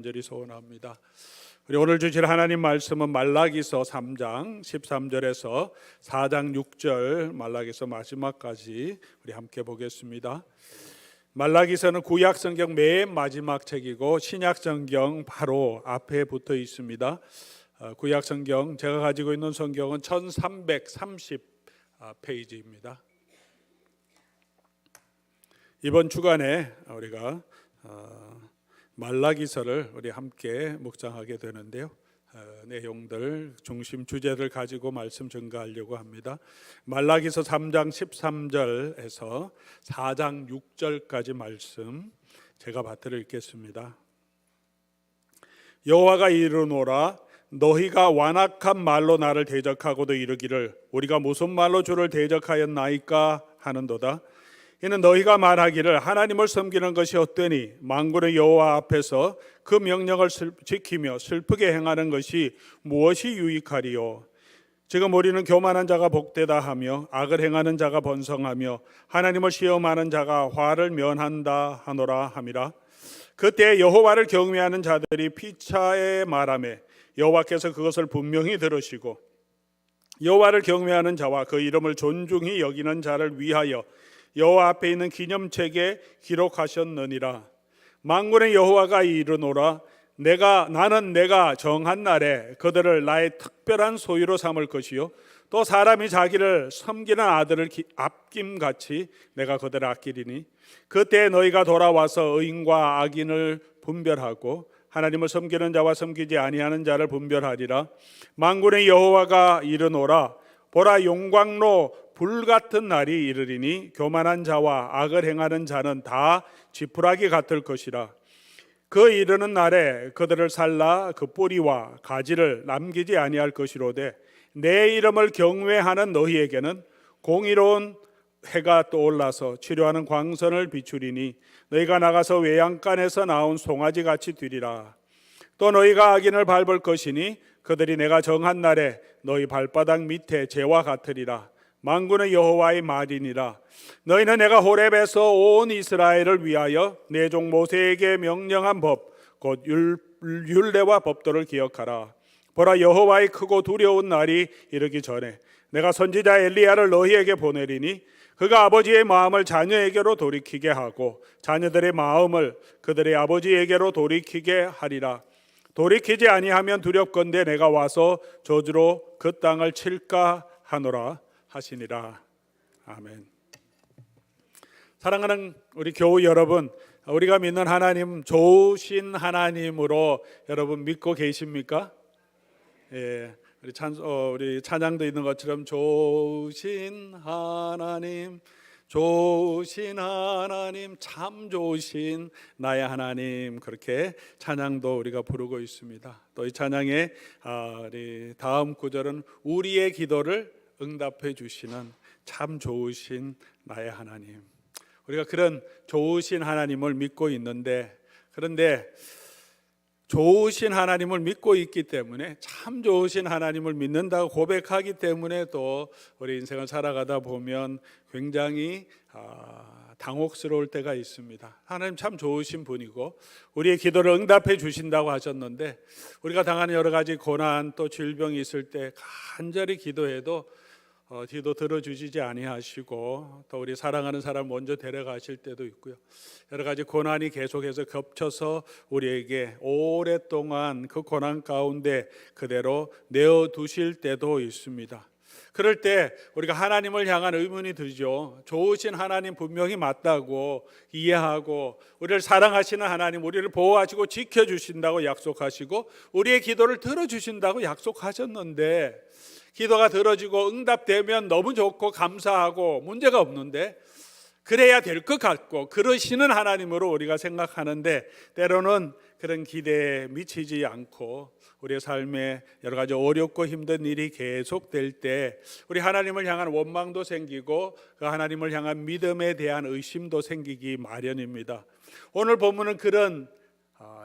간절히 소원합니다. 우리 오늘 주실 하나님 말씀은 말라기서 3장 13절에서 4장 6절 말라기서 마지막까지 우리 함께 보겠습니다. 말라기서는 구약 성경 맨 마지막 책이고 신약 성경 바로 앞에 붙어 있습니다. 구약 성경 제가 가지고 있는 성경은 1330 페이지입니다. 이번 주간에 우리가 말라기서를 우리 함께 묵상하게 되는데요. 내용들 중심 주제를 가지고 말씀 전가하려고 합니다. 말라기서 3장 13절에서 4장 6절까지 말씀 제가 받들어 읽겠습니다. 여호와가 이르노라 너희가 완악한 말로 나를 대적하고도 이르기를 우리가 무슨 말로 주를 대적하였나이까 하는도다. 이는 너희가 말하기를 하나님을 섬기는 것이 헛되니 만군의 여호와 앞에서 그 명령을 지키며 슬프게 행하는 것이 무엇이 유익하리요. 지금 우리는 교만한 자가 복되다 하며 악을 행하는 자가 번성하며 하나님을 시험하는 자가 화를 면한다 하노라 함이라. 그때 여호와를 경외하는 자들이 피차에 말하매 여호와께서 그것을 분명히 들으시고 여호와를 경외하는 자와 그 이름을 존중히 여기는 자를 위하여 여호와 앞에 있는 기념책에 기록하셨느니라. 만군의 여호와가 이르노라 나는 내가 정한 날에 그들을 나의 특별한 소유로 삼을 것이요 또 사람이 자기를 섬기는 아들을 아낌같이 내가 그들을 아끼리니 그때 너희가 돌아와서 의인과 악인을 분별하고 하나님을 섬기는 자와 섬기지 아니하는 자를 분별하리라. 만군의 여호와가 이르노라 보라 용광로 불같은 날이 이르리니 교만한 자와 악을 행하는 자는 다 지푸라기 같을 것이라. 그 이르는 날에 그들을 살라 그 뿌리와 가지를 남기지 아니할 것이로되 내 이름을 경외하는 너희에게는 공의로운 해가 떠올라서 치료하는 광선을 비추리니 너희가 나가서 외양간에서 나온 송아지 같이 되리라. 또 너희가 악인을 밟을 것이니 그들이 내가 정한 날에 너희 발바닥 밑에 재와 같으리라. 만군의 여호와의 말이니라. 너희는 내가 호렙에서 온 이스라엘을 위하여 내 종 모세에게 명령한 법 곧 율례와 법도를 기억하라. 보라 여호와의 크고 두려운 날이 이르기 전에 내가 선지자 엘리야를 너희에게 보내리니 그가 아버지의 마음을 자녀에게로 돌이키게 하고 자녀들의 마음을 그들의 아버지에게로 돌이키게 하리라. 돌이키지 아니하면 두렵건대 내가 와서 저주로 그 땅을 칠까 하노라 하시니라. 아멘. 사랑하는 우리 교우 여러분, 우리가 믿는 하나님 좋으신 하나님으로 여러분 믿고 계십니까? 예, 우리 찬양도 있는 것처럼 좋으신 하나님, 좋으신 하나님, 참 좋으신 나의 하나님, 그렇게 찬양도 우리가 부르고 있습니다. 또 이 찬양의 우리 다음 구절은 우리의 기도를 응답해 주시는 참 좋으신 나의 하나님. 우리가 그런 좋으신 하나님을 믿고 있는데, 그런데 좋으신 하나님을 믿고 있기 때문에 참 좋으신 하나님을 믿는다고 고백하기 때문에 또 우리 인생을 살아가다 보면 굉장히 당혹스러울 때가 있습니다. 하나님 참 좋으신 분이고 우리의 기도를 응답해 주신다고 하셨는데 우리가 당하는 여러 가지 고난 또 질병이 있을 때 간절히 기도해도 기도 들어주시지 아니하시고 또 우리 사랑하는 사람 먼저 데려가실 때도 있고요. 여러 가지 고난이 계속해서 겹쳐서 우리에게 오랫동안 그 고난 가운데 그대로 내어두실 때도 있습니다. 그럴 때 우리가 하나님을 향한 의문이 들죠. 좋으신 하나님 분명히 맞다고 이해하고 우리를 사랑하시는 하나님, 우리를 보호하시고 지켜주신다고 약속하시고 우리의 기도를 들어주신다고 약속하셨는데 기도가 들어지고 응답되면 너무 좋고 감사하고 문제가 없는데 그래야 될 것 같고 그러시는 하나님으로 우리가 생각하는데 때로는 그런 기대에 미치지 않고 우리의 삶에 여러 가지 어렵고 힘든 일이 계속될 때 우리 하나님을 향한 원망도 생기고 그 하나님을 향한 믿음에 대한 의심도 생기기 마련입니다. 오늘 본문은 그런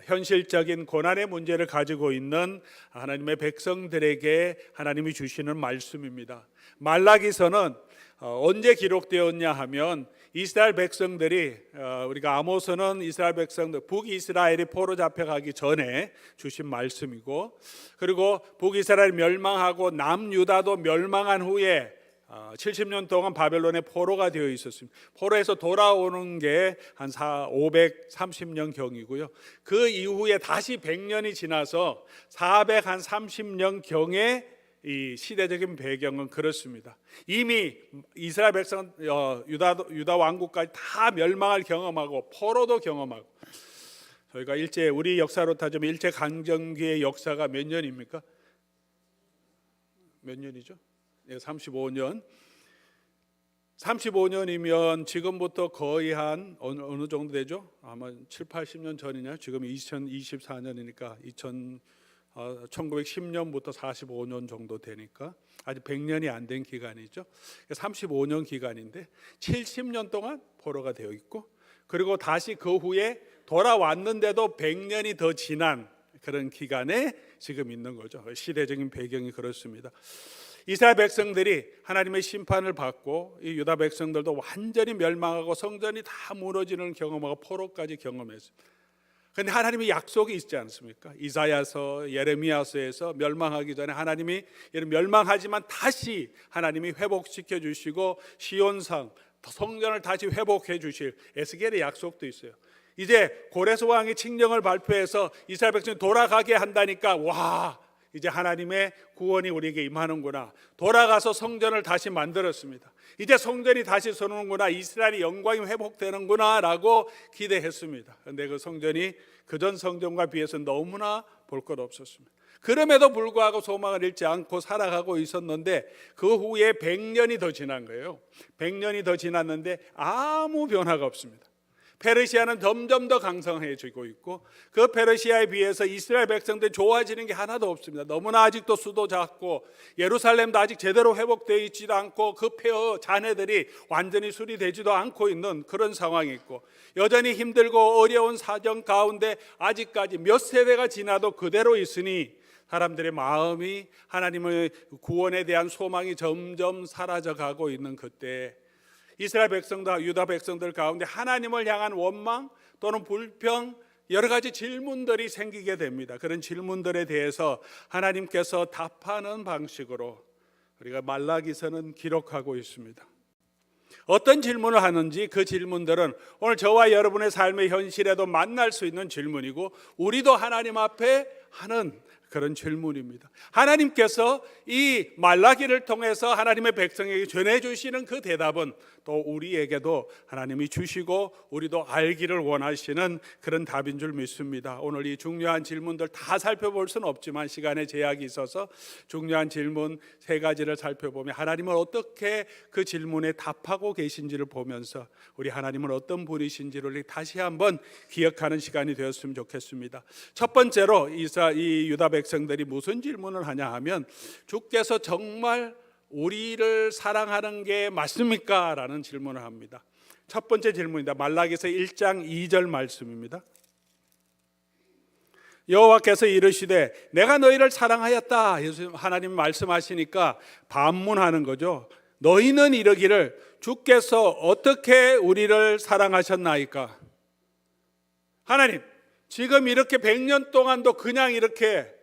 현실적인 고난의 문제를 가지고 있는 하나님의 백성들에게 하나님이 주시는 말씀입니다. 말라기서는 언제 기록되었냐 하면 이스라엘 백성들이 우리가 아모스는 이스라엘 백성들 북이스라엘이 포로 잡혀가기 전에 주신 말씀이고, 그리고 북이스라엘 멸망하고 남유다도 멸망한 후에 70년 동안 바벨론의 포로가 되어 있었습니다. 포로에서 돌아오는 게 한 530년 경이고요. 그 이후에 다시 100년이 지나서 430년 경에 이 시대적인 배경은 그렇습니다. 이미 이스라엘 백성 유다 왕국까지 다 멸망을 경험하고 포로도 경험하고, 저희가 우리 역사로 따지면 일제 강점기의 역사가 몇 년입니까? 몇 년이죠? 35년. 35년이면 지금부터 거의 한 어느 정도 되죠? 아마 7, 80년 전이냐? 지금 2024년이니까 1910년부터 45년 정도 되니까 아직 100년이 안 된 기간이죠. 35년 기간인데 70년 동안 포로가 되어 있고, 그리고 다시 그 후에 돌아왔는데도 100년이 더 지난 그런 기간에 지금 있는 거죠. 시대적인 배경이 그렇습니다. 이스라엘 백성들이 하나님의 심판을 받고, 이 유다 백성들도 완전히 멸망하고 성전이 다 무너지는 경험하고 포로까지 경험했습니다. 그런데 하나님의 약속이 있지 않습니까? 이사야서, 예레미야서에서 멸망하기 전에 하나님이 멸망하지만 다시 하나님이 회복시켜 주시고 시온상 성전을 다시 회복해 주실 에스겔의 약속도 있어요. 이제 고레스 왕이 칙령을 발표해서 이스라엘 백성이 돌아가게 한다니까, 와, 이제 하나님의 구원이 우리에게 임하는구나. 돌아가서 성전을 다시 만들었습니다. 이제 성전이 다시 서는구나, 이스라엘의 영광이 회복되는구나 라고 기대했습니다. 그런데 그 성전이 그전 성전과 비해서 너무나 볼 것 없었습니다. 그럼에도 불구하고 소망을 잃지 않고 살아가고 있었는데, 그 후에 100년이 더 지난 거예요. 100년이 더 지났는데 아무 변화가 없습니다. 페르시아는 점점 더 강성해지고 있고, 그 페르시아에 비해서 이스라엘 백성들이 좋아지는 게 하나도 없습니다. 너무나 아직도 수도 작고, 예루살렘도 아직 제대로 회복되어 있지도 않고, 그 폐허 잔해들이 완전히 수리되지도 않고 있는 그런 상황이 있고, 여전히 힘들고 어려운 사정 가운데 아직까지 몇 세대가 지나도 그대로 있으니 사람들의 마음이 하나님의 구원에 대한 소망이 점점 사라져가고 있는 그때, 이스라엘 백성과 유다 백성들 가운데 하나님을 향한 원망 또는 불평, 여러 가지 질문들이 생기게 됩니다. 그런 질문들에 대해서 하나님께서 답하는 방식으로 우리가 말라기서는 기록하고 있습니다. 어떤 질문을 하는지, 그 질문들은 오늘 저와 여러분의 삶의 현실에도 만날 수 있는 질문이고, 우리도 하나님 앞에 하는 그런 질문입니다. 하나님께서 이 말라기를 통해서 하나님의 백성에게 전해주시는 그 대답은 또 우리에게도 하나님이 주시고 우리도 알기를 원하시는 그런 답인 줄 믿습니다. 오늘 이 중요한 질문들 다 살펴볼 수는 없지만 시간의 제약이 있어서 중요한 질문 3가지를 살펴보며 하나님은 어떻게 그 질문에 답하고 계신지를 보면서 우리 하나님은 어떤 분이신지를 다시 한번 기억하는 시간이 되었으면 좋겠습니다. 첫 번째로 이 유다 백성들이 무슨 질문을 하냐 하면, 주께서 정말 우리를 사랑하는 게 맞습니까? 라는 질문을 합니다. 첫 번째 질문입니다. 말라기서 1장 2절 말씀입니다. 여호와께서 이르시되 내가 너희를 사랑하였다. 하나님 말씀하시니까 반문하는 거죠. 너희는 이르기를 주께서 어떻게 우리를 사랑하셨나이까? 하나님, 지금 이렇게 100년 동안도 그냥 이렇게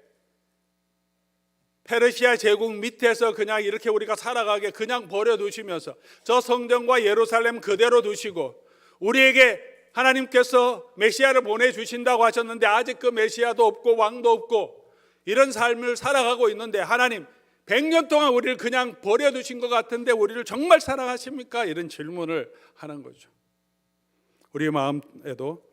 페르시아 제국 밑에서 그냥 이렇게 우리가 살아가게 그냥 버려두시면서 저 성전과 예루살렘 그대로 두시고, 우리에게 하나님께서 메시아를 보내주신다고 하셨는데 아직 그 메시아도 없고 왕도 없고 이런 삶을 살아가고 있는데, 하나님 100년 동안 우리를 그냥 버려두신 것 같은데 우리를 정말 사랑하십니까? 이런 질문을 하는 거죠. 우리 마음에도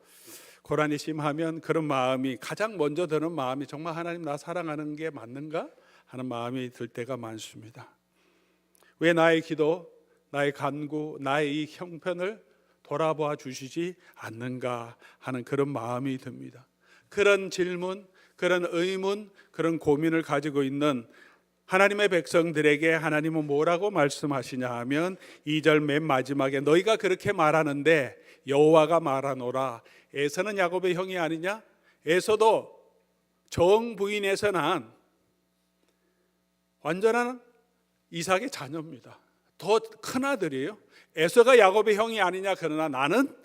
고난이 심하면 그런 마음이 가장 먼저 드는 마음이, 정말 하나님 나 사랑하는 게 맞는가? 하는 마음이 들 때가 많습니다. 왜 나의 기도, 나의 간구, 나의 이 형편을 돌아봐 주시지 않는가 하는 그런 마음이 듭니다. 그런 질문, 그런 의문, 그런 고민을 가지고 있는 하나님의 백성들에게 하나님은 뭐라고 말씀하시냐 하면 2절 맨 마지막에 너희가 그렇게 말하는데 여호와가 말하노라. 에서는 야곱의 형이 아니냐? 에서도 정부인에서 난 완전한 이삭의 자녀입니다. 더 큰 아들이에요. 에서가 야곱의 형이 아니냐, 그러나 나는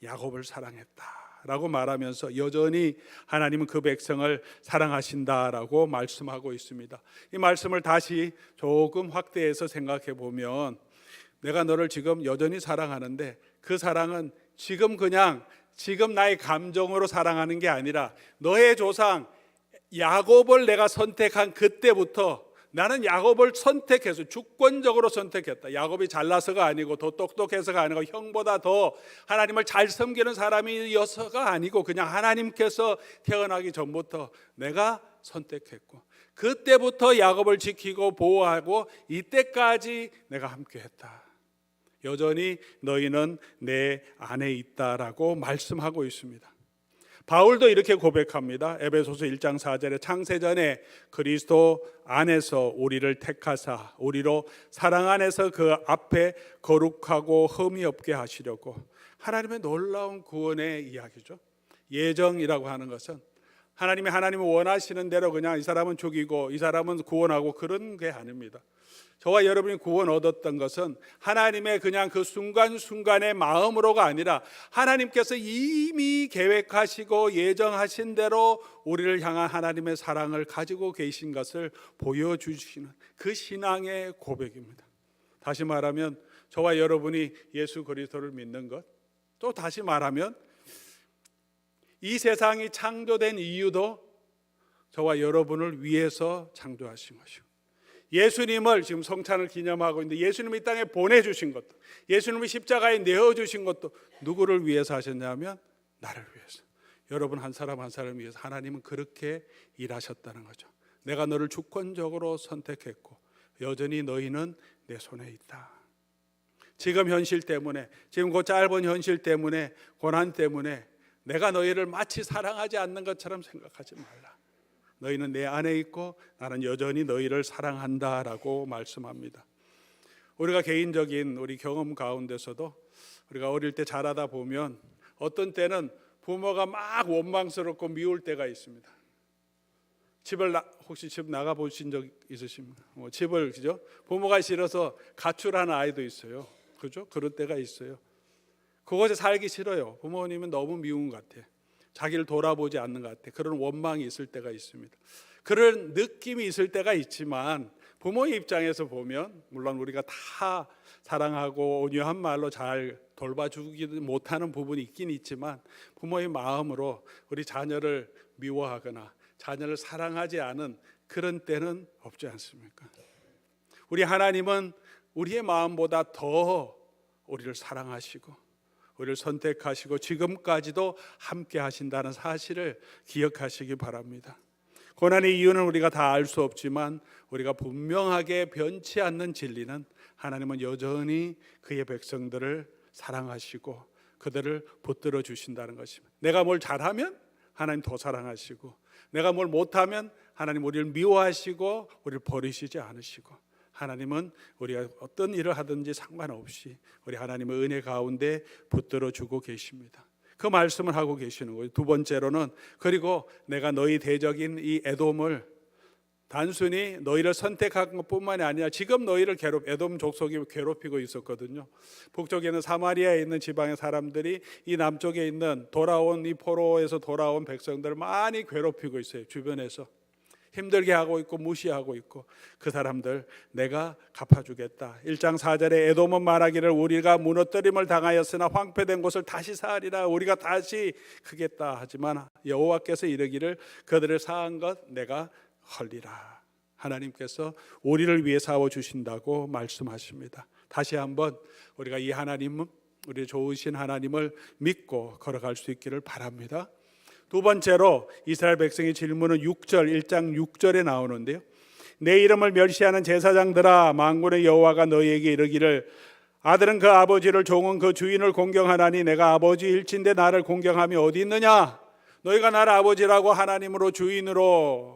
야곱을 사랑했다라고 말하면서 여전히 하나님은 그 백성을 사랑하신다라고 말씀하고 있습니다. 이 말씀을 다시 조금 확대해서 생각해 보면, 내가 너를 지금 여전히 사랑하는데 그 사랑은 지금 나의 감정으로 사랑하는 게 아니라 너의 조상 야곱을 내가 선택한 그때부터 나는 야곱을 선택해서 주권적으로 선택했다. 야곱이 잘나서가 아니고 더 똑똑해서가 아니고 형보다 더 하나님을 잘 섬기는 사람이어서가 아니고 그냥 하나님께서 태어나기 전부터 내가 선택했고, 그때부터 야곱을 지키고 보호하고 이때까지 내가 함께했다. 여전히 너희는 내 안에 있다라고 말씀하고 있습니다. 바울도 이렇게 고백합니다. 에베소서 1장 4절에 창세전에 그리스도 안에서 우리를 택하사 우리로 사랑 안에서 그 앞에 거룩하고 흠이 없게 하시려고. 하나님의 놀라운 구원의 이야기죠. 예정이라고 하는 것은 하나님이 원하시는 대로 그냥 이 사람은 죽이고 이 사람은 구원하고 그런 게 아닙니다. 저와 여러분이 구원 얻었던 것은 하나님의 그냥 그 순간순간의 마음으로가 아니라 하나님께서 이미 계획하시고 예정하신 대로 우리를 향한 하나님의 사랑을 가지고 계신 것을 보여주시는 그 신앙의 고백입니다. 다시 말하면 저와 여러분이 예수 그리스도를 믿는 것, 또 다시 말하면 이 세상이 창조된 이유도 저와 여러분을 위해서 창조하신 것이고, 예수님을 지금 성찬을 기념하고 있는데 예수님이 이 땅에 보내주신 것도, 예수님이 십자가에 내어주신 것도 누구를 위해서 하셨냐면 나를 위해서, 여러분 한 사람 한 사람을 위해서 하나님은 그렇게 일하셨다는 거죠. 내가 너를 주권적으로 선택했고 여전히 너희는 내 손에 있다. 지금 현실 때문에, 지금 그 짧은 현실 때문에, 고난 때문에 내가 너희를 마치 사랑하지 않는 것처럼 생각하지 말라. 너희는 내 안에 있고 나는 여전히 너희를 사랑한다라고 말씀합니다. 우리가 개인적인 우리 경험 가운데서도 우리가 어릴 때 자라다 보면 어떤 때는 부모가 막 원망스럽고 미울 때가 있습니다. 혹시 집 나가 보신 적 있으십니까? 집을, 그죠? 부모가 싫어서 가출하는 아이도 있어요. 그죠? 그런 때가 있어요. 그곳에 살기 싫어요. 부모님은 너무 미운 것 같아. 자기를 돌아보지 않는 것 같아. 그런 원망이 있을 때가 있습니다. 그런 느낌이 있을 때가 있지만 부모의 입장에서 보면, 물론 우리가 다 사랑하고 온유한 말로 잘 돌봐주지 못하는 부분이 있긴 있지만 부모의 마음으로 우리 자녀를 미워하거나 자녀를 사랑하지 않은 그런 때는 없지 않습니까? 우리 하나님은 우리의 마음보다 더 우리를 사랑하시고 우리를 선택하시고 지금까지도 함께 하신다는 사실을 기억하시기 바랍니다. 고난의 이유는 우리가 다 알 수 없지만 우리가 분명하게 변치 않는 진리는 하나님은 여전히 그의 백성들을 사랑하시고 그들을 붙들어 주신다는 것입니다. 내가 뭘 잘하면 하나님 더 사랑하시고, 내가 뭘 못하면 하나님 우리를 미워하시고 우리를 버리시지 않으시고, 하나님은 우리가 어떤 일을 하든지 상관없이 우리 하나님의 은혜 가운데 붙들어 주고 계십니다. 그 말씀을 하고 계시는 거예요. 두 번째로는, 그리고 내가 너희 대적인 이 에돔을 단순히 너희를 선택한 것뿐만이 아니라 지금 너희를 에돔 족속이 괴롭히고 있었거든요. 북쪽에는 사마리아에 있는 지방의 사람들이 이 남쪽에 있는 이 포로에서 돌아온 백성들을 많이 괴롭히고 있어요. 주변에서 힘들게 하고 있고 무시하고 있고, 그 사람들 내가 갚아주겠다. 1장 4절에 에돔은 말하기를 우리가 무너뜨림을 당하였으나 황폐된 곳을 다시 쌓으리라. 우리가 다시 크겠다. 하지만 여호와께서 이르기를 그들을 쌓은 것 내가 헐리라. 하나님께서 우리를 위해 싸워주신다고 말씀하십니다. 다시 한번 우리가 이 하나님은, 우리 좋으신 하나님을 믿고 걸어갈 수 있기를 바랍니다. 두 번째로 이스라엘 백성의 질문은 1장 6절에 나오는데요. 내 이름을 멸시하는 제사장들아, 만군의 여호와가 너희에게 이르기를 아들은 그 아버지를, 종은 그 주인을 공경하나니 내가 아버지일진데 나를 공경함이 어디 있느냐. 너희가 나를 아버지라고 하나님으로 주인으로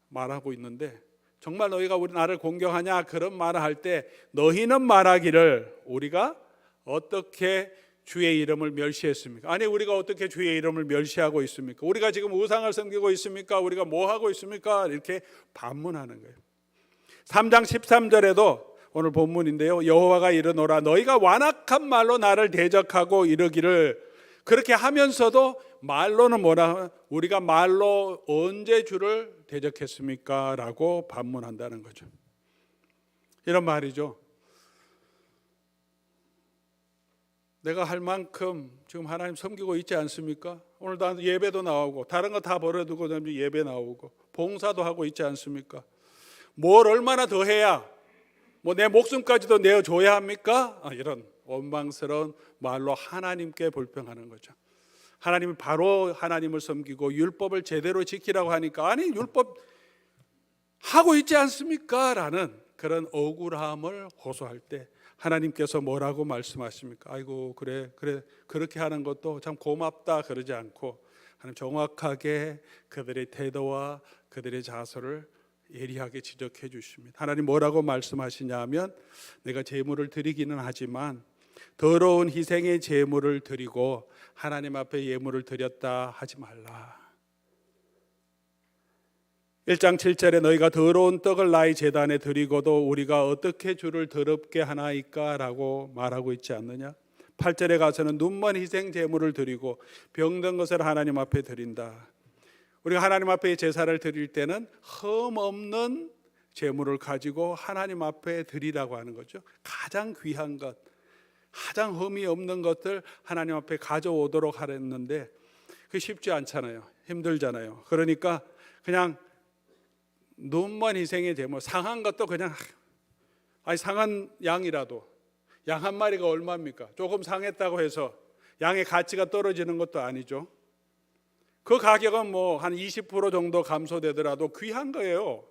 말하고 있는데 정말 너희가 나를 공경하냐, 그런 말을 할 때 너희는 말하기를 우리가 어떻게 주의 이름을 멸시했습니까? 아니, 우리가 어떻게 주의 이름을 멸시하고 있습니까? 우리가 지금 우상을 섬기고 있습니까? 우리가 뭐 하고 있습니까? 이렇게 반문하는 거예요. 3장 13절에도 오늘 본문인데요. 여호와가 이르노라 너희가 완악한 말로 나를 대적하고 이르기를 그렇게 하면서도 말로는 뭐라 우리가 말로 언제 주를 대적했습니까? 라고 반문한다는 거죠. 이런 말이죠. 내가 할 만큼 지금 하나님 섬기고 있지 않습니까? 오늘 다 예배도 나오고 다른 거 다 버려두고 예배 나오고 봉사도 하고 있지 않습니까? 뭘 얼마나 더 해야 뭐 내 목숨까지도 내어줘야 합니까? 이런 원망스러운 말로 하나님께 불평하는 거죠. 하나님이 바로 하나님을 섬기고 율법을 제대로 지키라고 하니까 아니 율법 하고 있지 않습니까? 라는 그런 억울함을 호소할 때 하나님께서 뭐라고 말씀하십니까? 아이고 그래 그렇게 하는 것도 참 고맙다 그러지 않고 하나님 정확하게 그들의 태도와 그들의 자세를 예리하게 지적해 주십니다. 하나님 뭐라고 말씀하시냐면 내가 제물을 드리기는 하지만 더러운 희생의 제물을 드리고 하나님 앞에 예물을 드렸다 하지 말라. 1장 7절에 너희가 더러운 떡을 나의 제단에 드리고도 우리가 어떻게 주를 더럽게 하나이까 라고 말하고 있지 않느냐. 8절에 가서는 눈먼 희생 제물을 드리고 병든 것을 하나님 앞에 드린다. 우리가 하나님 앞에 제사를 드릴 때는 흠 없는 제물을 가지고 하나님 앞에 드리라고 하는 거죠. 가장 귀한 것, 가장 흠이 없는 것들 하나님 앞에 가져오도록 하랬는데 그게 쉽지 않잖아요. 힘들잖아요. 그러니까 그냥 눈먼 희생의 제물, 상한 것도 그냥 아니 상한 양이라도 양 한 마리가 얼마입니까? 조금 상했다고 해서 양의 가치가 떨어지는 것도 아니죠. 그 가격은 뭐 한 20% 정도 감소되더라도 귀한 거예요.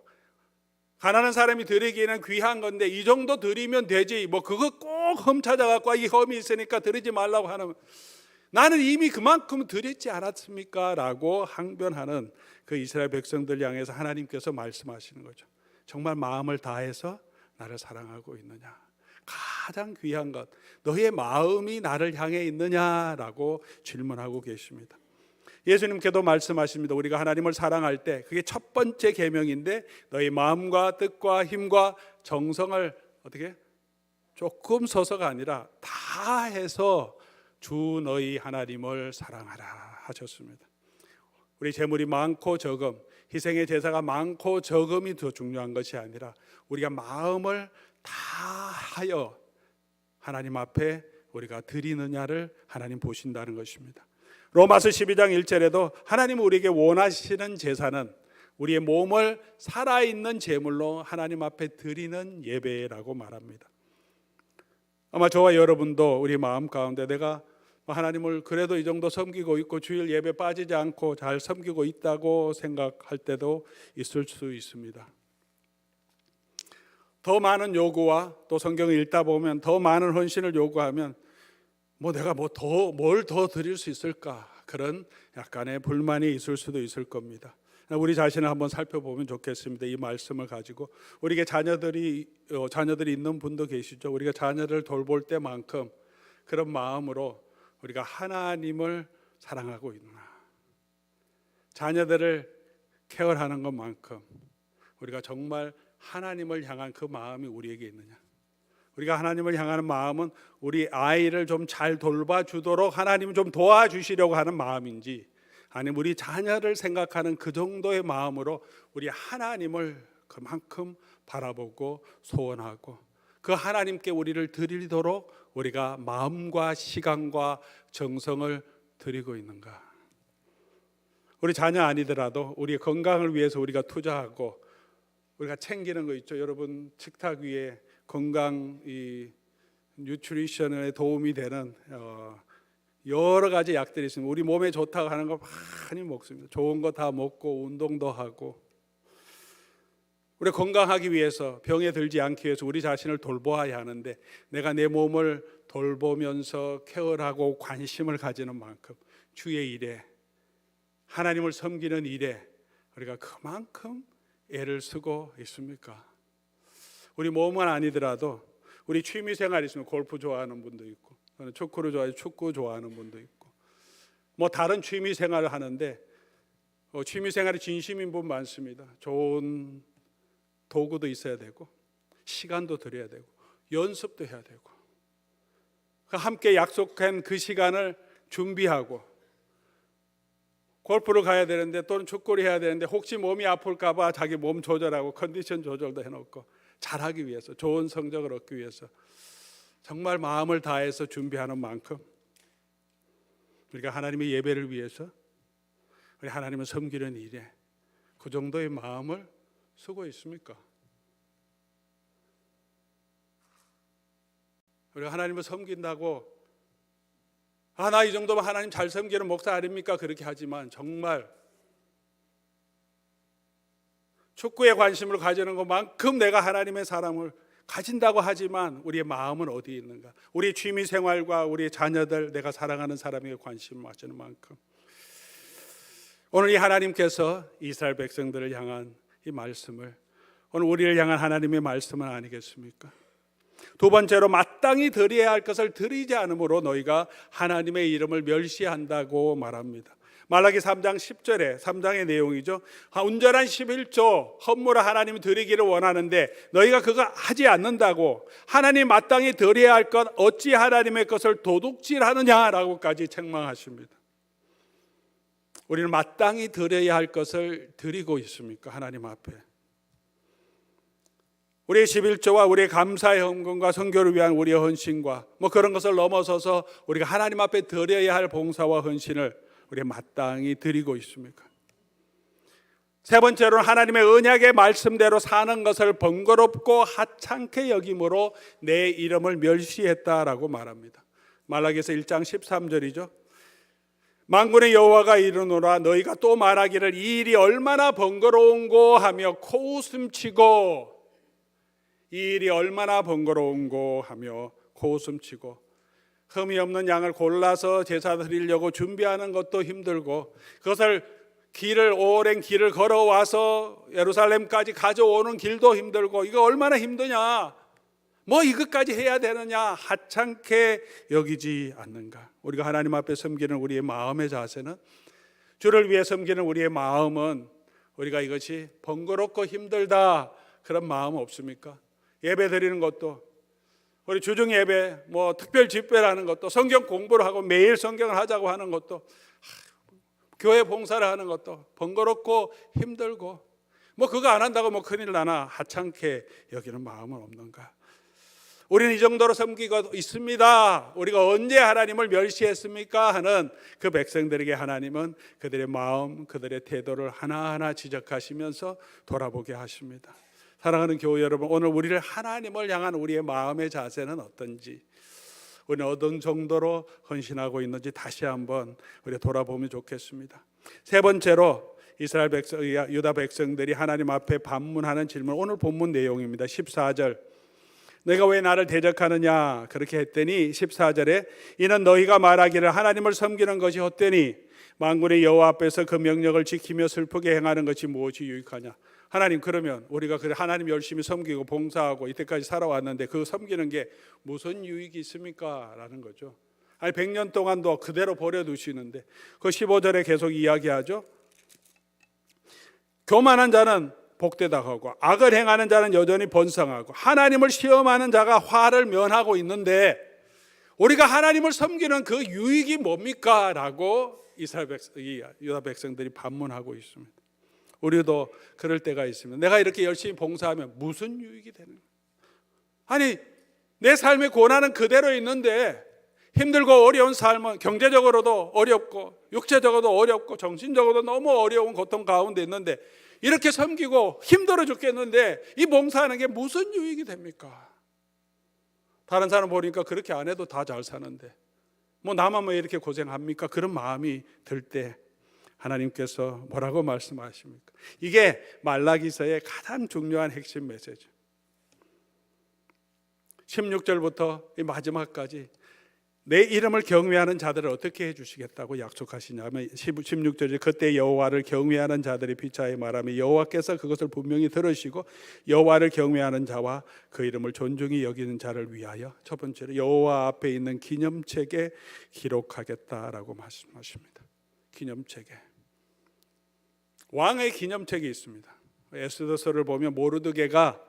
가난한 사람이 드리기에는 귀한 건데 이 정도 드리면 되지 뭐 그거 꼭 흠 찾아갖고 이 흠이 있으니까 드리지 말라고 하는 나는 이미 그만큼 드렸지 않았습니까? 라고 항변하는 그 이스라엘 백성들 향해서 하나님께서 말씀하시는 거죠. 정말 마음을 다해서 나를 사랑하고 있느냐? 가장 귀한 것 너희의 마음이 나를 향해 있느냐라고 질문하고 계십니다. 예수님께도 말씀하십니다. 우리가 하나님을 사랑할 때 그게 첫 번째 계명인데 너희 마음과 뜻과 힘과 정성을 어떻게 조금 써서가 아니라 다 해서 주 너희 하나님을 사랑하라 하셨습니다. 우리 재물이 많고 적음, 희생의 제사가 많고 적음이 더 중요한 것이 아니라 우리가 마음을 다하여 하나님 앞에 우리가 드리느냐를 하나님 보신다는 것입니다. 로마서 12장 1절에도 하나님 우리에게 원하시는 제사는 우리의 몸을 살아있는 제물로 하나님 앞에 드리는 예배라고 말합니다. 아마 저와 여러분도 우리 마음 가운데 내가 하나님을 그래도 이 정도 섬기고 있고 주일 예배 빠지지 않고 잘 섬기고 있다고 생각할 때도 있을 수 있습니다. 더 많은 요구와 또 성경을 읽다 보면 더 많은 헌신을 요구하면 뭐 내가 뭘 더 드릴 수 있을까 그런 약간의 불만이 있을 수도 있을 겁니다. 우리 자신을 한번 살펴보면 좋겠습니다. 이 말씀을 가지고 우리에게 자녀들이 있는 분도 계시죠. 우리가 자녀를 돌볼 때만큼 그런 마음으로 우리가 하나님을 사랑하고 있나? 자녀들을 케어하는 것만큼 우리가 정말 하나님을 향한 그 마음이 우리에게 있느냐? 우리가 하나님을 향하는 마음은 우리 아이를 좀 잘 돌봐주도록 하나님을 좀 도와주시려고 하는 마음인지 아니면 우리 자녀를 생각하는 그 정도의 마음으로 우리 하나님을 그만큼 바라보고 소원하고 그 하나님께 우리를 드리도록 우리가 마음과 시간과 정성을 드리고 있는가? 우리 자녀 아니더라도 우리의 건강을 위해서 우리가 투자하고 우리가 챙기는 거 있죠. 여러분 식탁 위에 건강 이 뉴트리션에 도움이 되는 여러 가지 약들이 있습니다. 우리 몸에 좋다고 하는 거 많이 먹습니다. 좋은 거 다 먹고 운동도 하고 우리 건강하기 위해서 병에 들지 않기 위해서 우리 자신을 돌보아야 하는데 내가 내 몸을 돌보면서 케어하고 관심을 가지는 만큼 주의 일에 하나님을 섬기는 일에 우리가 그만큼 애를 쓰고 있습니까? 우리 몸은 아니더라도 우리 취미 생활이 있으면 골프 좋아하는 분도 있고 축구를 좋아해서 축구 좋아하는 분도 있고 뭐 다른 취미 생활을 하는데 취미 생활에 진심인 분 많습니다. 좋은 도구도 있어야 되고 시간도 드려야 되고 연습도 해야 되고 함께 약속한 그 시간을 준비하고 골프를 가야 되는데 또는 축구를 해야 되는데 혹시 몸이 아플까 봐 자기 몸 조절하고 컨디션 조절도 해놓고 잘하기 위해서, 좋은 성적을 얻기 위해서 정말 마음을 다해서 준비하는 만큼 우리가 하나님의 예배를 위해서, 우리 하나님을 섬기는 일에 그 정도의 마음을 쓰고 있습니까? 우리가 하나님을 섬긴다고 나 이 정도면 하나님 잘 섬기는 목사 아닙니까? 그렇게 하지만 정말 축구에 관심을 가지는 것만큼 내가 하나님의 사랑을 가진다고 하지만 우리의 마음은 어디에 있는가? 우리의 취미 생활과 우리의 자녀들, 내가 사랑하는 사람에게 관심을 가지는 만큼 오늘 이 하나님께서 이스라엘 백성들을 향한 이 말씀을, 오늘 우리를 향한 하나님의 말씀은 아니겠습니까? 두 번째로 마땅히 드려야 할 것을 드리지 않으므로 너희가 하나님의 이름을 멸시한다고 말합니다. 말라기 3장 10절에 3장의 내용이죠. 온전한 11조 헌물을 하나님이 드리기를 원하는데 너희가 그거 하지 않는다고, 하나님 마땅히 드려야 할 것 어찌 하나님의 것을 도둑질하느냐라고까지 책망하십니다. 우리는 마땅히 드려야 할 것을 드리고 있습니까? 하나님 앞에 우리의 11조와 우리의 감사의 헌금과 선교를 위한 우리의 헌신과 그런 것을 넘어서서 우리가 하나님 앞에 드려야 할 봉사와 헌신을 우리가 마땅히 드리고 있습니까? 세 번째로는 하나님의 언약의 말씀대로 사는 것을 번거롭고 하찮게 여김으로 내 이름을 멸시했다라고 말합니다. 말라기서 1장 13절이죠. 만군의 여호와가 이르노라 너희가 또 말하기를 이 일이 얼마나 번거로운고 하며 코웃음치고, 이 일이 얼마나 번거로운고 하며 코웃음치고, 흠이 없는 양을 골라서 제사 드리려고 준비하는 것도 힘들고 그것을 오랜 길을 걸어와서 예루살렘까지 가져오는 길도 힘들고, 이거 얼마나 힘드냐, 이것까지 해야 되느냐, 하찮게 여기지 않는가? 우리가 하나님 앞에 섬기는 우리의 마음의 자세는, 주를 위해 섬기는 우리의 마음은 우리가 이것이 번거롭고 힘들다 그런 마음 없습니까? 예배 드리는 것도, 우리 주중 예배, 특별 집회라는 것도, 성경 공부를 하고 매일 성경을 하자고 하는 것도, 교회 봉사를 하는 것도 번거롭고 힘들고, 그거 안 한다고 큰일 나나 하찮게 여기는 마음은 없는가? 우리는 이 정도로 섬기고 있습니다. 우리가 언제 하나님을 멸시했습니까? 하는 그 백성들에게 하나님은 그들의 마음, 그들의 태도를 하나하나 지적하시면서 돌아보게 하십니다. 사랑하는 교회 여러분, 오늘 우리를 하나님을 향한 우리의 마음의 자세는 어떤지, 우리는 어떤 정도로 헌신하고 있는지 다시 한번 우리가 돌아보면 좋겠습니다. 세 번째로 이스라엘 백성, 유다 백성들이 하나님 앞에 반문하는 질문, 오늘 본문 내용입니다. 14절, 너희가 왜 나를 대적하느냐 그렇게 했더니 14절에 이는 너희가 말하기를 하나님을 섬기는 것이 헛되니 만군의 여호와 앞에서 그 명령을 지키며 슬프게 행하는 것이 무엇이 유익하냐? 하나님, 그러면 우리가 하나님 열심히 섬기고 봉사하고 이때까지 살아왔는데 그 섬기는 게 무슨 유익이 있습니까? 라는 거죠. 아니 100년 동안도 그대로 버려두시는데, 그 15절에 계속 이야기하죠. 교만한 자는 복되다 하고 악을 행하는 자는 여전히 번성하고 하나님을 시험하는 자가 화를 면하고 있는데 우리가 하나님을 섬기는 그 유익이 뭡니까? 라고 유다 백성들이 반문하고 있습니다. 우리도 그럴 때가 있습니다. 내가 이렇게 열심히 봉사하면 무슨 유익이 되는 거예요? 아니 내 삶의 고난은 그대로 있는데, 힘들고 어려운 삶은 경제적으로도 어렵고 육체적으로도 어렵고 정신적으로도 너무 어려운 고통 가운데 있는데, 이렇게 섬기고 힘들어 죽겠는데 이 봉사하는 게 무슨 유익이 됩니까? 다른 사람 보니까 그렇게 안 해도 다 잘 사는데 나만 왜 이렇게 고생합니까? 그런 마음이 들 때 하나님께서 뭐라고 말씀하십니까? 이게 말라기서의 가장 중요한 핵심 메시지. 16절부터 이 마지막까지 내 이름을 경외하는 자들을 어떻게 해주시겠다고 약속하시냐면 16절에 그때 여호와를 경외하는 자들이 피차에 말하며 여호와께서 그것을 분명히 들으시고 여호와를 경외하는 자와 그 이름을 존중히 여기는 자를 위하여, 첫 번째로 여호와 앞에 있는 기념책에 기록하겠다라고 말씀하십니다. 기념책에, 왕의 기념책이 있습니다. 에스더서를 보면 모르드게가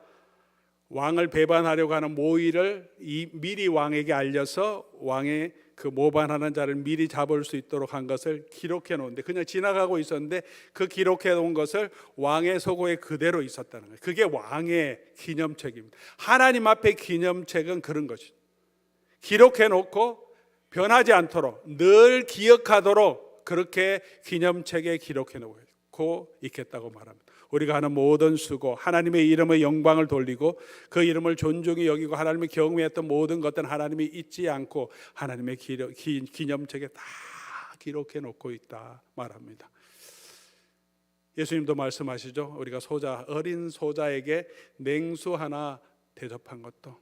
왕을 배반하려고 하는 모의를 미리 왕에게 알려서 왕의 그 모반하는 자를 미리 잡을 수 있도록 한 것을 기록해 놓은데, 그냥 지나가고 있었는데 그 기록해 놓은 것을 왕의 서고에 그대로 있었다는 거예요. 그게 왕의 기념책입니다. 하나님 앞에 기념책은 그런 것이죠. 기록해 놓고 변하지 않도록 늘 기억하도록 그렇게 기념책에 기록해 놓고 있겠다고 말합니다. 우리가 하는 모든 수고, 하나님의 이름의 영광을 돌리고 그 이름을 존중히 여기고 하나님의 경외했던 모든 것들은 하나님이 잊지 않고 하나님의 기념책에 다 기록해 놓고 있다 말합니다. 예수님도 말씀하시죠. 우리가 어린 소자에게 냉수 하나 대접한 것도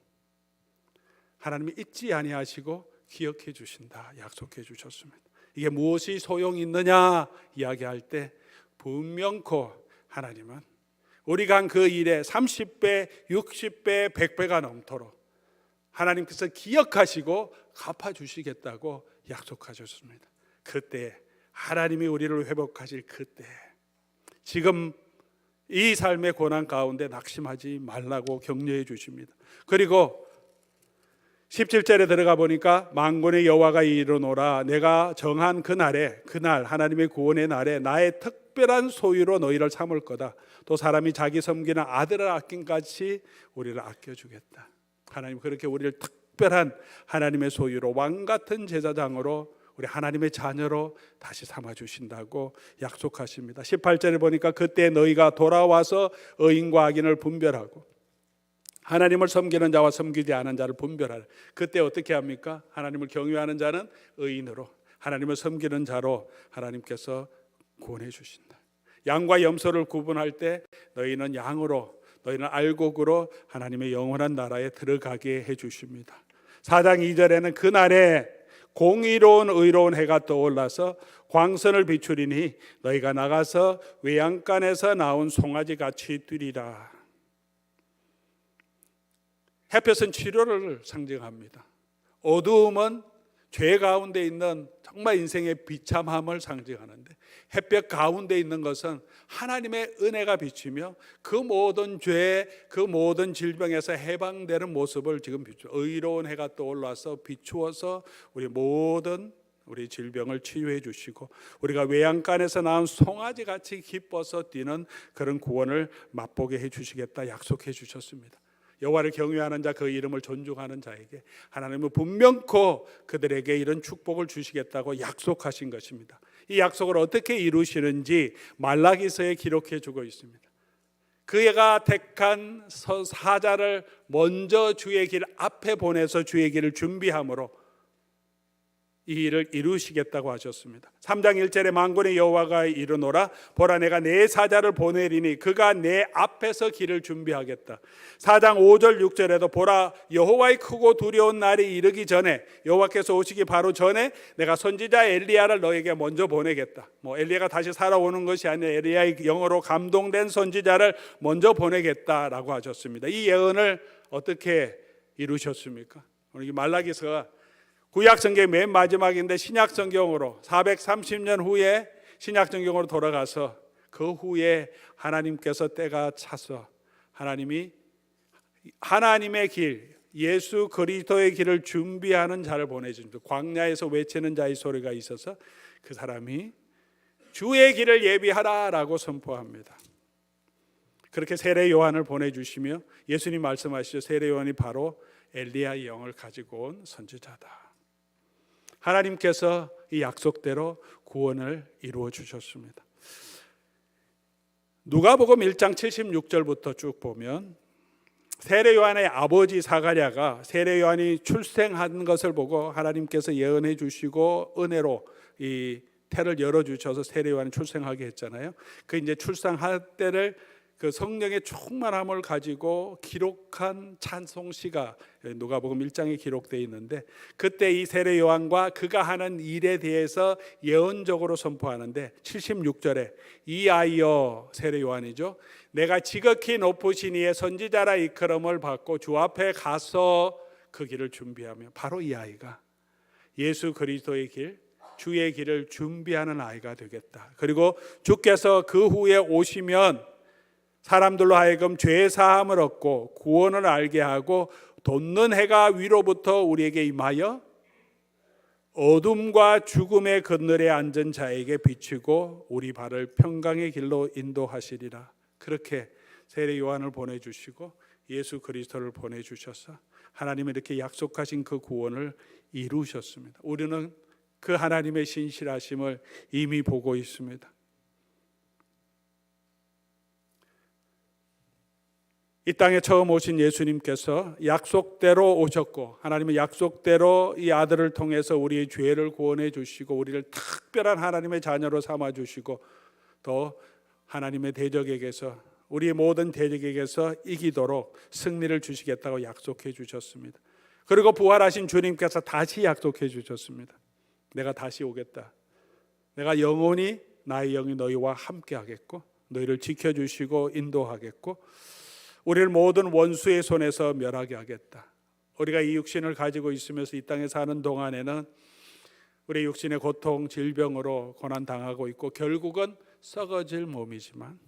하나님이 잊지 아니하시고 기억해 주신다 약속해 주셨습니다. 이게 무엇이 소용이 있느냐 이야기할 때 분명코 하나님은 우리가 한 그 일에 30배, 60배, 100배가 넘도록 하나님께서 기억하시고 갚아주시겠다고 약속하셨습니다. 그때 하나님이 우리를 회복하실 그때, 지금 이 삶의 고난 가운데 낙심하지 말라고 격려해 주십니다. 그리고 17절에 들어가 보니까 만군의 여호와가 이르노라 내가 정한 그날 하나님의 구원의 날에 나의 특별한 소유로 너희를 삼을 거다. 또 사람이 자기 섬기는 아들을 아낀 같이 우리를 아껴주겠다. 하나님 그렇게 우리를 특별한 하나님의 소유로 왕 같은 제사장으로 우리 하나님의 자녀로 다시 삼아주신다고 약속하십니다. 18절에 보니까 그때 너희가 돌아와서 의인과 악인을 분별하고 하나님을 섬기는 자와 섬기지 않은 자를 분별하라. 그때 어떻게 합니까? 하나님을 경외하는 자는 의인으로, 하나님을 섬기는 자로 하나님께서 구원해 주신다. 양과 염소를 구분할 때 너희는 양으로, 너희는 알곡으로 하나님의 영원한 나라에 들어가게 해 주십니다. 4장 2절에는 그날에 공의로운 의로운 해가 떠올라서 광선을 비추리니 너희가 나가서 외양간에서 나온 송아지 같이 뛰리라. 햇볕은 치료를 상징합니다. 어두움은 죄 가운데 있는 정말 인생의 비참함을 상징하는데, 햇볕 가운데 있는 것은 하나님의 은혜가 비치며 그 모든 죄, 그 모든 질병에서 해방되는 모습을 지금 비추어 의로운 해가 떠올라서 비추어서 우리 질병을 치유해 주시고 우리가 외양간에서 나온 송아지 같이 기뻐서 뛰는 그런 구원을 맛보게 해 주시겠다 약속해 주셨습니다. 여호와를 경외하는 자, 그 이름을 존중하는 자에게 하나님은 분명코 그들에게 이런 축복을 주시겠다고 약속하신 것입니다. 이 약속을 어떻게 이루시는지 말라기서에 기록해 주고 있습니다. 그가 택한 사자를 먼저 주의 길 앞에 보내서 주의 길을 준비함으로 이 일을 이루시겠다고 하셨습니다. 3장 1절에 만군의 여호와가 이르노라 보라 내가 내 사자를 보내리니 그가 내 앞에서 길을 준비하겠다. 4장 5절 6절에도 보라 여호와의 크고 두려운 날이 이르기 전에, 여호와께서 오시기 바로 전에 내가 선지자 엘리야를 너에게 먼저 보내겠다. 엘리야가 다시 살아오는 것이 아니라 엘리야의 영으로 감동된 선지자를 먼저 보내겠다라고 하셨습니다. 이 예언을 어떻게 이루셨습니까? 오늘 이 말라기서가 구약성경의 맨 마지막인데 신약성경으로 430년 후에 신약성경으로 돌아가서 그 후에 하나님께서 때가 차서 하나님의 길, 예수 그리스도의 길을 준비하는 자를 보내줍니다. 광야에서 외치는 자의 소리가 있어서 그 사람이 주의 길을 예비하라라고 선포합니다. 그렇게 세례 요한을 보내주시며 예수님 말씀하시죠. 세례 요한이 바로 엘리야의 영을 가지고 온 선지자다. 하나님께서 이 약속대로 구원을 이루어 주셨습니다. 누가복음 1장 76절부터 쭉 보면 세례 요한의 아버지 사가랴가 세례 요한이 출생한 것을 보고 하나님께서 예언해 주시고 은혜로 이 태를 열어 주셔서 세례 요한이 출생하게 했잖아요. 그 이제 출산할 때를 그 성령의 충만함을 가지고 기록한 찬송시가 누가복음 1장에 기록되어 있는데, 그때 이 세례 요한과 그가 하는 일에 대해서 예언적으로 선포하는데 76절에 이 아이여, 세례 요한이죠, 내가 지극히 높으신 이의 선지자라 이끌음을 받고 주 앞에 가서 그 길을 준비하며, 바로 이 아이가 예수 그리스도의 길, 주의 길을 준비하는 아이가 되겠다. 그리고 주께서 그 후에 오시면 사람들로 하여금 죄 사함을 얻고 구원을 알게 하고 돋는 해가 위로부터 우리에게 임하여 어둠과 죽음의 그늘에 앉은 자에게 비추고 우리 발을 평강의 길로 인도하시리라. 그렇게 세례 요한을 보내주시고 예수 그리스도를 보내주셔서 하나님이 이렇게 약속하신 그 구원을 이루셨습니다. 우리는 그 하나님의 신실하심을 이미 보고 있습니다. 이 땅에 처음 오신 예수님께서 약속대로 오셨고 하나님의 약속대로 이 아들을 통해서 우리의 죄를 구원해 주시고 우리를 특별한 하나님의 자녀로 삼아 주시고 또 하나님의 대적에게서 우리의 모든 대적에게서 이기도록 승리를 주시겠다고 약속해 주셨습니다. 그리고 부활하신 주님께서 다시 약속해 주셨습니다. 내가 다시 오겠다. 내가 영원히 나의 영이 너희와 함께 하겠고 너희를 지켜주시고 인도하겠고 우리를 모든 원수의 손에서 멸하게 하겠다. 우리가 이 육신을 가지고 있으면서 이 땅에 사는 동안에는 우리 육신의 고통, 질병으로 고난당하고 있고 결국은 썩어질 몸이지만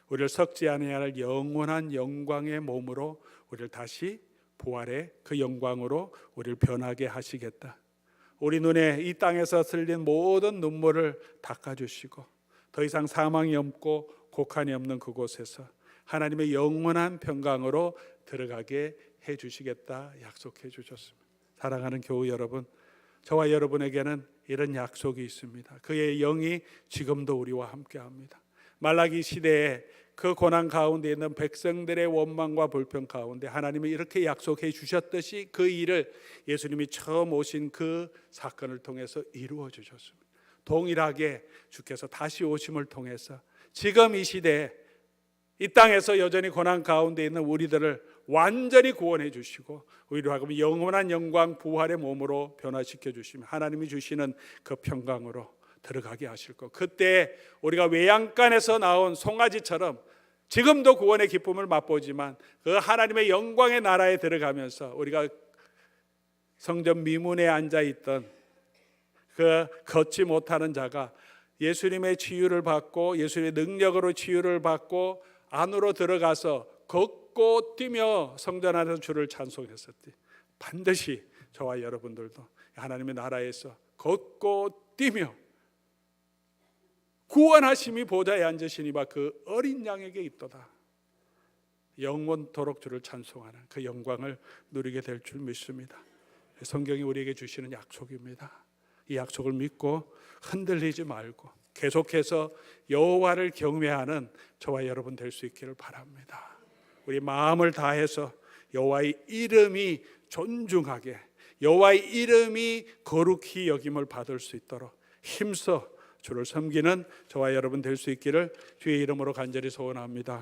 우리를 썩지 아니할 할 영원한 영광의 몸으로 우리를 다시 부활의 그 영광으로 우리를 변하게 하시겠다. 우리 눈에 이 땅에서 흘린 모든 눈물을 닦아주시고 더 이상 사망이 없고 곡한이 없는 그곳에서 하나님의 영원한 평강으로 들어가게 해주시겠다 약속해 주셨습니다. 사랑하는 교우 여러분, 저와 여러분에게는 이런 약속이 있습니다. 그의 영이 지금도 우리와 함께합니다. 말라기 시대에 그 고난 가운데 있는 백성들의 원망과 불평 가운데 하나님이 이렇게 약속해 주셨듯이 그 일을 예수님이 처음 오신 그 사건을 통해서 이루어 주셨습니다. 동일하게 주께서 다시 오심을 통해서 지금 이 시대에 이 땅에서 여전히 고난 가운데 있는 우리들을 완전히 구원해 주시고 우리로 하여금 영원한 영광 부활의 몸으로 변화시켜 주시며 하나님이 주시는 그 평강으로 들어가게 하실 것. 그때 우리가 외양간에서 나온 송아지처럼 지금도 구원의 기쁨을 맛보지만 그 하나님의 영광의 나라에 들어가면서 우리가 성전 미문에 앉아있던 그 걷지 못하는 자가 예수님의 치유를 받고 예수님의 능력으로 치유를 받고 안으로 들어가서 걷고 뛰며 성전 안에서 주를 찬송했었지. 반드시 저와 여러분들도 하나님의 나라에서 걷고 뛰며 구원하심이 보좌에 앉으시니와 그 어린 양에게 있도다. 영원토록 주를 찬송하는 그 영광을 누리게 될 줄 믿습니다. 성경이 우리에게 주시는 약속입니다. 이 약속을 믿고 흔들리지 말고 계속해서 여호와를 경외하는 저와 여러분 될 수 있기를 바랍니다. 우리 마음을 다해서 여호와의 이름이 존중하게 여호와의 이름이 거룩히 여김을 받을 수 있도록 힘써 주를 섬기는 저와 여러분 될 수 있기를 주의 이름으로 간절히 소원합니다.